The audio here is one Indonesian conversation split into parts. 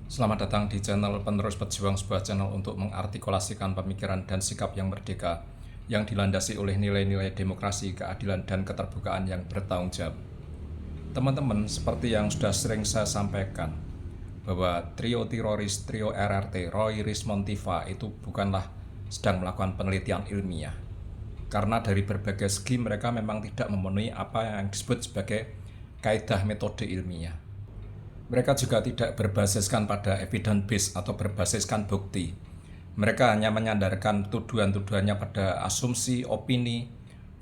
Selamat datang di channel Penerus Pejuang, sebuah channel untuk mengartikulasikan pemikiran dan sikap yang merdeka, yang dilandasi oleh nilai-nilai demokrasi, keadilan, dan keterbukaan yang bertanggung jawab. Teman-teman, seperti yang sudah sering saya sampaikan, bahwa trio teroris, trio RRT, Roy, Rismon, Tiva itu bukanlah sedang melakukan penelitian ilmiah. Karena dari berbagai segi mereka memang tidak memenuhi apa yang disebut sebagai kaidah metode ilmiah. Mereka juga tidak berbasiskan pada evidence base atau berbasiskan bukti. Mereka hanya menyandarkan tuduhan-tuduhannya pada asumsi, opini,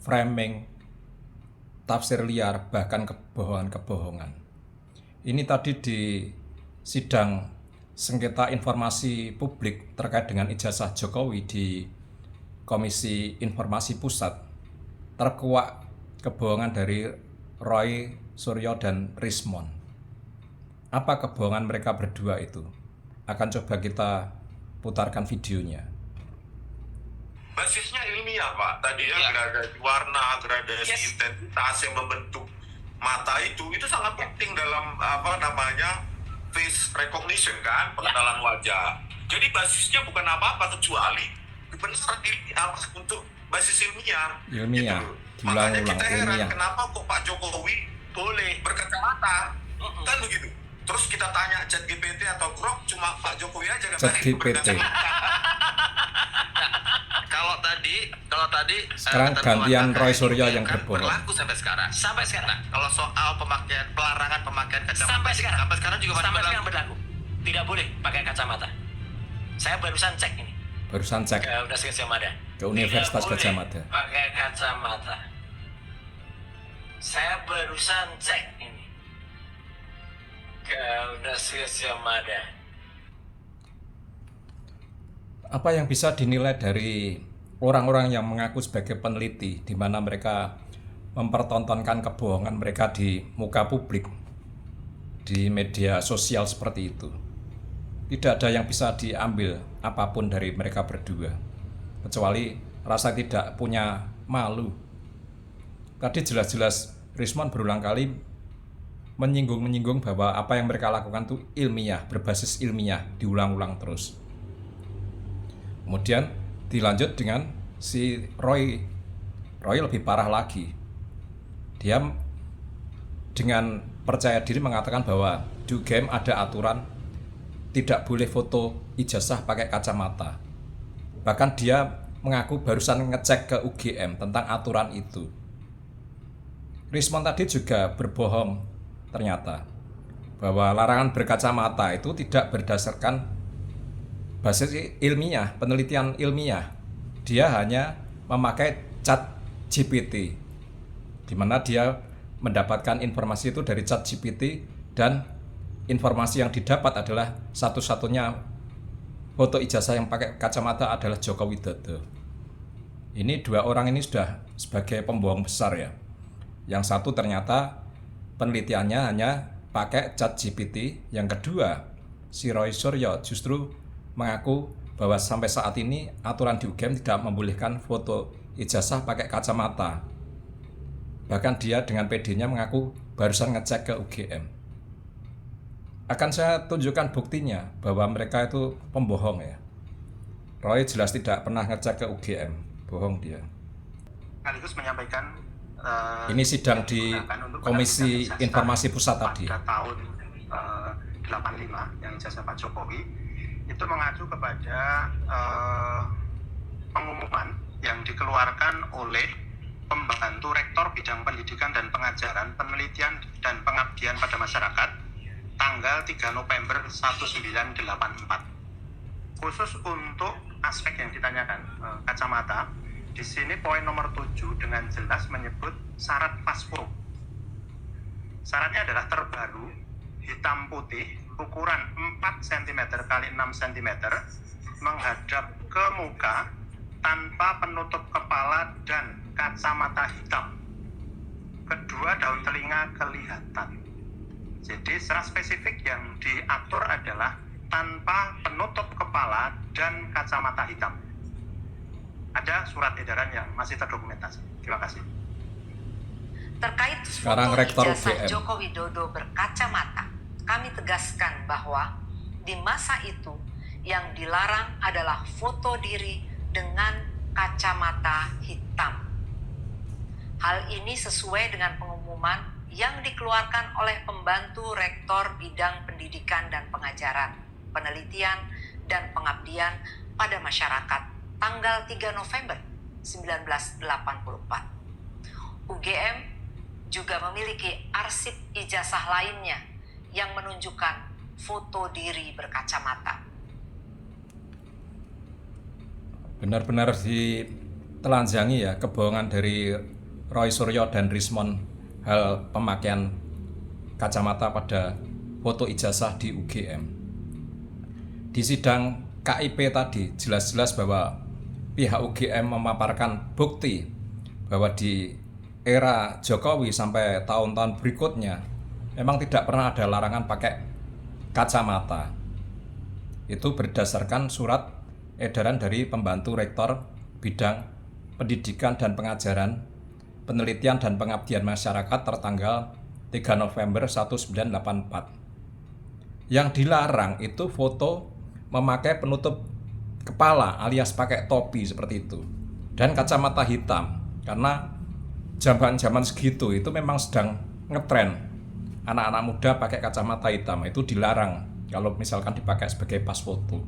framing, tafsir liar, bahkan kebohongan-kebohongan. Ini tadi di sidang sengketa informasi publik terkait dengan ijazah Jokowi di Komisi Informasi Pusat, terkuak kebohongan dari Roy, Suryo, dan Rismon. Apa kebohongan mereka berdua itu? Akan coba kita putarkan videonya. Basisnya ilmiah, Pak. Tadi ya, gradasi warna, gradasi intensitas yang membentuk mata itu sangat penting dalam face recognition, kan, pengenalan wajah. Jadi basisnya bukan apa-apa kecuali kebenaran ilmiah untuk basis ilmiah. Ilmiah, Gitu. Makanya kita heran ilmiah. kenapa kok Pak Jokowi boleh berkacamata, kan begitu. Terus kita tanya ChatGPT atau Grok, cuma Pak Jokowi aja kan ChatGPT. Kalau tadi Sekarang gantian Roy Suryo yang berbohong. berlaku sampai sekarang. Nah, kalau soal pelarangan pemakaian kacamata sampai sekarang juga masih berlaku. Tidak boleh pakai kacamata. Saya barusan cek ini Barusan cek ke Universitas Gajah Mada. ke Universitas Tidak Gajah boleh Mada. pakai kacamata. Saya barusan cek ini ke Universitas Gajah Mada. Apa yang bisa dinilai dari orang-orang yang mengaku sebagai peneliti, di mana mereka mempertontonkan kebohongan mereka di muka publik, di media sosial seperti itu? Tidak ada yang bisa diambil apapun dari mereka berdua, kecuali rasa tidak punya malu. Tadi jelas-jelas Rismon berulang kali menyinggung bahwa apa yang mereka lakukan itu ilmiah, berbasis ilmiah, diulang-ulang terus. Kemudian dilanjut dengan si Roy lebih parah lagi. Dia dengan percaya diri mengatakan bahwa di UGM ada aturan tidak boleh foto ijazah pakai kacamata. Bahkan dia mengaku barusan ngecek ke UGM tentang aturan itu. Rismon tadi juga berbohong ternyata, bahwa larangan berkacamata itu tidak berdasarkan basis ilmiah, penelitian ilmiah. Dia hanya memakai ChatGPT, di mana dia mendapatkan informasi itu dari ChatGPT, dan informasi yang didapat adalah satu-satunya foto ijazah yang pakai kacamata adalah Joko Widodo. Ini dua orang ini sudah sebagai pembohong besar ya. Yang satu ternyata penelitiannya hanya pakai ChatGPT. Yang kedua, si Roy Suryo justru mengaku bahwa sampai saat ini aturan di UGM tidak membolehkan foto ijazah pakai kacamata. Bahkan dia dengan PD-nya mengaku barusan ngecek ke UGM. Akan saya tunjukkan buktinya bahwa mereka itu pembohong ya. Roy jelas tidak pernah ngecek ke UGM, bohong dia. Sekaligus menyampaikan ini sidang di Komisi Informasi Pusat tadi. Pada tahun 85 yang ijazah Pak Jokowi itu mengacu kepada pengumuman yang dikeluarkan oleh pembantu rektor bidang pendidikan dan pengajaran, penelitian dan pengabdian pada masyarakat tanggal 3 November 1984. Khusus untuk aspek yang ditanyakan, kacamata, di sini poin nomor 7 dengan jelas menyebut syarat paspor. Syaratnya adalah terbaru, hitam putih, ukuran 4 cm x 6 cm, menghadap ke muka, tanpa penutup kepala dan kacamata hitam. Kedua daun telinga kelihatan. Jadi secara spesifik yang diatur adalah tanpa penutup kepala dan kacamata hitam. Ada surat edaran yang masih terdokumentasi. Terima kasih. Terkait Sekarang foto Rektor ijazah UGM. Joko Widodo berkacamata, kami tegaskan bahwa di masa itu yang dilarang adalah foto diri dengan kacamata hitam. Hal ini sesuai dengan pengumuman yang dikeluarkan oleh pembantu rektor bidang pendidikan dan pengajaran, penelitian, dan pengabdian pada masyarakat tanggal 3 November 1984. UGM juga memiliki arsip ijazah lainnya yang menunjukkan foto diri berkacamata. Benar-benar ditelanjangi ya kebohongan dari Roy Suryo dan Rismond hal pemakaian kacamata pada foto ijazah di UGM. Di sidang KIP tadi jelas-jelas bahwa pihak UGM memaparkan bukti bahwa di era Jokowi sampai tahun-tahun berikutnya memang tidak pernah ada larangan pakai kacamata. Itu berdasarkan surat edaran dari pembantu rektor bidang pendidikan dan pengajaran, penelitian dan pengabdian masyarakat tertanggal 3 November 1984. Yang dilarang itu foto memakai penutup kepala alias pakai topi seperti itu dan kacamata hitam, karena zaman segitu itu memang sedang ngetren anak-anak muda pakai kacamata hitam. Itu dilarang kalau misalkan dipakai sebagai pas foto.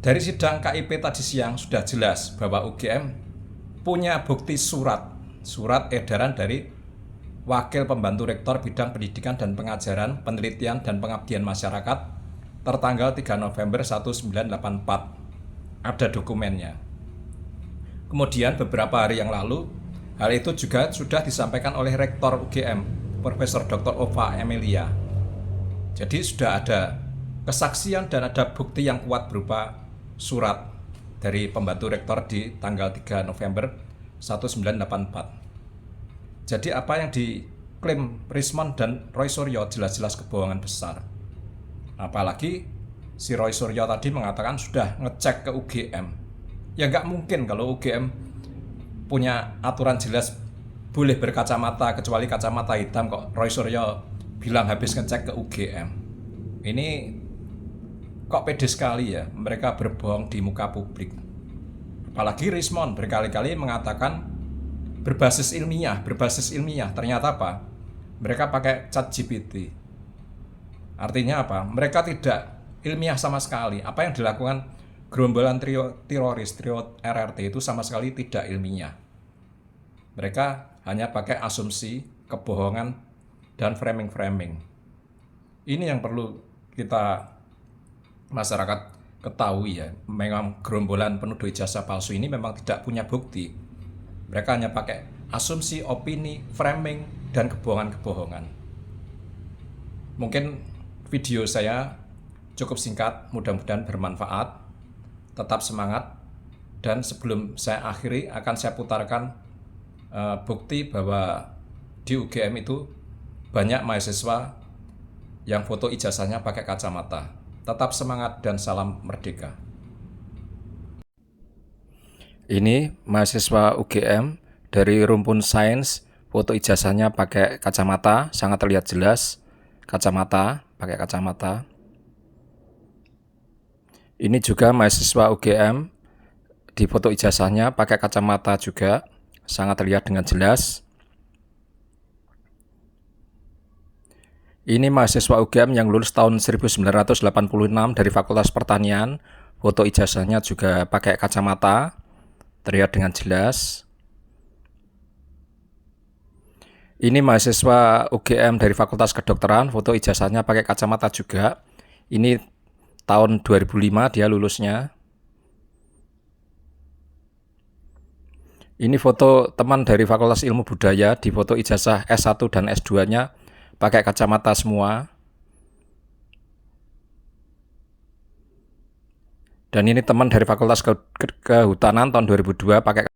Dari sidang KIP tadi siang sudah jelas bahwa UGM punya bukti surat edaran dari Wakil Pembantu Rektor Bidang Pendidikan dan Pengajaran, Penelitian dan Pengabdian Masyarakat tertanggal 3 November 1984. Ada dokumennya. Kemudian beberapa hari yang lalu, hal itu juga sudah disampaikan oleh Rektor UGM, Profesor Dr. Ova Emilia. Jadi sudah ada kesaksian dan ada bukti yang kuat berupa surat dari pembantu rektor di tanggal 3 November 1984. Jadi apa yang diklaim Rismond dan Roy Suryo jelas-jelas kebohongan besar. Apalagi si Roy Suryo tadi mengatakan sudah ngecek ke UGM. Ya nggak mungkin kalau UGM punya aturan jelas boleh berkacamata kecuali kacamata hitam, kok Roy Suryo bilang habis ngecek ke UGM. Ini kok pede sekali ya mereka berbohong di muka publik. Apalagi Rismond berkali-kali mengatakan berbasis ilmiah. Ternyata apa? Mereka pakai ChatGPT. Artinya apa? Mereka tidak ilmiah sama sekali. Apa yang dilakukan gerombolan trio RRT itu sama sekali tidak ilmiah. Mereka hanya pakai asumsi, kebohongan, dan framing. Ini yang perlu kita masyarakat ketahui ya. Memang gerombolan penuduh ijazah palsu ini memang tidak punya bukti. Mereka hanya pakai asumsi, opini, framing, dan kebohongan-kebohongan. Mungkin video saya cukup singkat, mudah-mudahan bermanfaat. Tetap semangat. Dan sebelum saya akhiri akan saya putarkan bukti bahwa di UGM itu banyak mahasiswa yang foto ijazahnya pakai kacamata. Tetap semangat dan salam merdeka. Ini mahasiswa UGM dari Rumpun Sains, foto ijazahnya pakai kacamata, sangat terlihat jelas. Pakai kacamata. Ini juga mahasiswa UGM di foto ijazahnya pakai kacamata juga, sangat terlihat dengan jelas. Ini mahasiswa UGM yang lulus tahun 1986 dari Fakultas Pertanian, foto ijazahnya juga pakai kacamata, terlihat dengan jelas. Ini mahasiswa UGM dari Fakultas Kedokteran, foto ijazahnya pakai kacamata juga. Ini tahun 2005 dia lulusnya. Ini foto teman dari Fakultas Ilmu Budaya, di foto ijazah S1 dan S2-nya pakai kacamata semua. Dan ini teman dari Fakultas Kehutanan tahun 2002 pakai